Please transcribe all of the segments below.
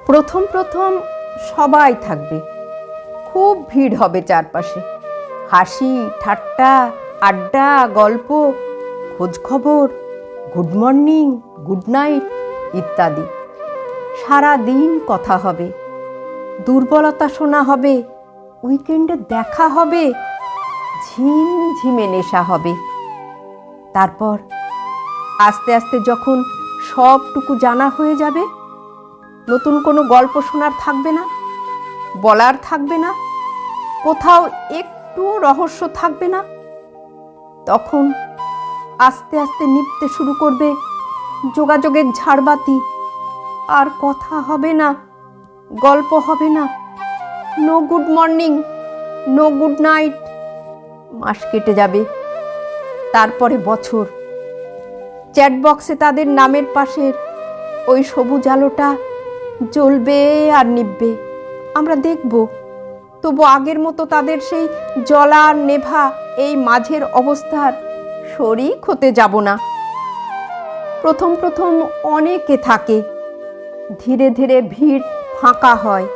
প্রথম প্রথম সবাই থাকবে, খুব ভিড় হবে চারপাশে, হাসি ঠাট্টা, আড্ডা, গল্প, খোঁজখবর, গুড মর্নিং, গুড নাইট ইত্যাদি। সারা দিন কথা হবে, দুর্বলতা শোনা হবে, উইকেন্ডে দেখা হবে, ঝিমঝিমে নেশা হবে। তারপর আস্তে আস্তে যখন সবটুকু জানা হয়ে যাবে, নতুন কোনো গল্প শোনার থাকবে না, বলার থাকবে না, কোথাও একটু রহস্য থাকবে না, তখন আস্তে আস্তে নিভতে শুরু করবে যোগাযোগের ঝাড়বাতি। আর কথা হবে না, গল্প হবে না, no good morning, no good night. মাস কেটে যাবে, তারপরে বছর। চ্যাটবক্সে তাদের নামের পাশের ওই সবুজ আলোটা জ্বলবে আর নিভবে, আমরা দেখব। তবু আগের মতো তাদের সেই জ্বলা আর নেভা এই মাঝের অবস্থার শরিক হতে যাব না। প্রথম প্রথম অনেকে থাকে, ধীরে ধীরে ভিড় ফাঁকা হয়,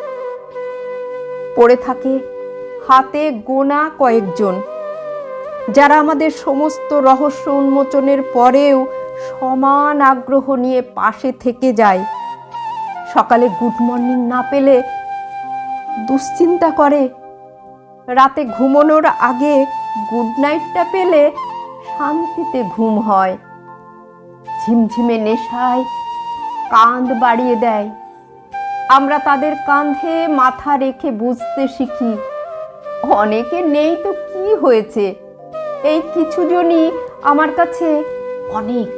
পড়ে থাকে হাতে গোনা কয়েকজন, যারা আমাদের সমস্ত রহস্য উন্মোচনের পরেও সমান আগ্রহ নিয়ে পাশে থেকে যায়। সকালে গুড মর্নিং না পেলে দুশ্চিন্তা করে, রাতে ঘুমানোর আগে গুড নাইটটা পেলে শান্তিতে ঘুম হয়। ঝিমঝিমে নেশায় কাঁধ বাড়িয়ে দেয়, আমরা তাদের কাঁধে মাথা রেখে বুঝতে শিখি, অনেকে নেই তো কি হয়েছে, এই কিছুজনই আমার কাছে অনেক।